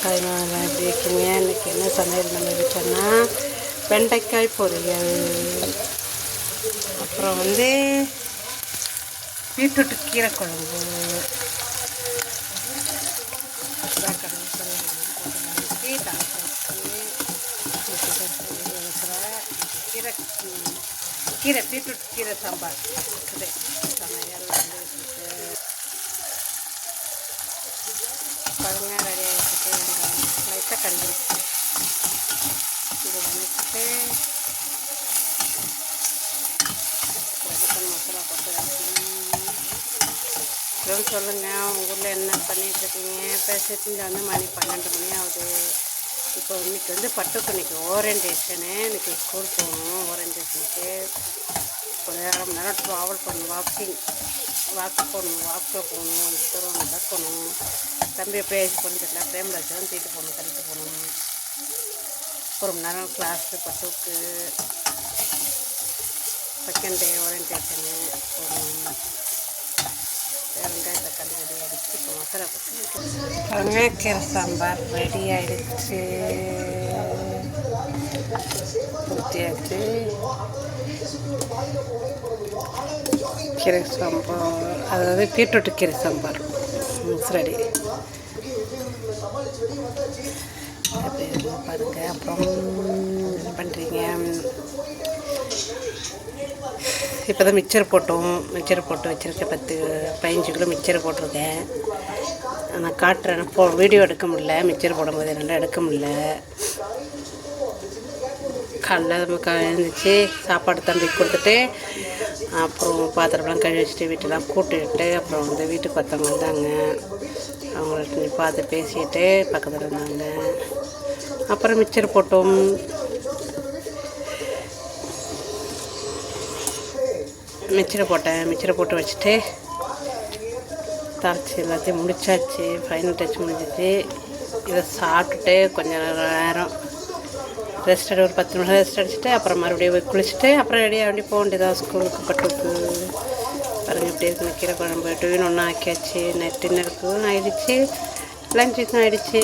அதனால் எப்படி இருக்கீங்க? இன்றைக்கி என்ன சமையல் நம்ம வீட்டில்னா வெண்டைக்காய் பொரியல், அப்புறம் பீட்ரூட்டு கீரை குழம்பு, கீரை பீட்ரூட் கீரை சாம்பார் இருக்குது. சமையல் பாருங்க ரெடி ஆகிட்டு லைட்டாக கழுவிடுச்சு. இது வந்துட்டு மசாலா போட்டு அப்புறம் சொல்லுங்கள், உங்கள் ஊரில் என்ன பண்ணிகிட்ருக்கீங்க? பேசிட்டு மணி 12 மணி ஆகுது. இப்போ இன்றைக்கி பட்டுக்கு இன்றைக்கி ஓரியன்டேஷனு. இன்றைக்கி ஸ்கூல் போகணும். ஓரியன்டேஷனுக்கு ஒரு 1/2 மணி நேரம் ட்ராவல் பண்ணணும். வாக்கு போகணும். வாக்கில் போகணும். தூரம் நடக்கணும். தம்பி எப்படி ஆயிடுச்சு போகணுன்னு தெரியல. ஃப்ரேமில் வச்சாலும் தீட்டு போகணும், தள்ளிட்டு போகணும். 1 மணி நேரம் கிளாஸு பட்டுக்கு. செகண்ட் டே ஓரியன்டேஷனு போகணும். வெங்காய தக்காளி ரெடி ஆகிடுச்சு. இப்போ மசாலா போட்டு வெங்காயக்கீரை சாம்பார் ரெடி ஆகிடுச்சு. ஊற்றியாச்சு. கீரை சாம்பார், அதாவது பீட்ரூட்டு கீரை சாம்பார் ரெடி. பாருங்கள். அப்புறம் என்ன பண்ணுறீங்க? இப்போ தான் மிக்சர் போட்டோம். மிக்சர் போட்டு வச்சுருக்கேன். 10-15 கிலோ மிக்சர் போட்டிருக்கேன். நான் காட்டுறேன். வீடியோ எடுக்க முடியல. மிக்சர் போடும்போது என்னால் எடுக்க முடியல. காலைல எழுந்திரிச்சி சாப்பாடு தம்பி கொடுத்துட்டு, அப்புறம் பாத்திரம்லாம் கழுவி வச்சுட்டு வீட்டெல்லாம் கூட்டிட்டு, அப்புறம் வீட்டுக்கு ஒருத்தவங்க வந்தாங்க. அவங்கள்ட்ட பார்த்து பேசிட்டு பக்கத்தில் இருந்தாங்க. அப்புறம் மிக்சர் போட்டோம். மிக்சரை போட்டு வச்சுட்டு தாளிச்சு எல்லாத்தையும் முடிச்சாச்சு. ஃபைனல் டச் முடிஞ்சிச்சு. இதை சாப்பிட்டுட்டு கொஞ்சம் நேரம் ரெஸ்ட் ஒரு 10 நிமிஷம் ரெஸ்ட் அடிச்சுட்டு அப்புறம் மறுபடியும் போய் குளிச்சுட்டு அப்புறம் ரெடியாக வேண்டி போக வேண்டியதான் ஸ்கூலுக்கு பட்டுக்கு. பாருங்கள் எப்படி இருக்குன்னு. கீரை குழம்பு 2 in 1 ஆக்கியாச்சு. டின்னருக்கு ஆகிடுச்சு, லஞ்சுக்கும் ஆகிடுச்சு.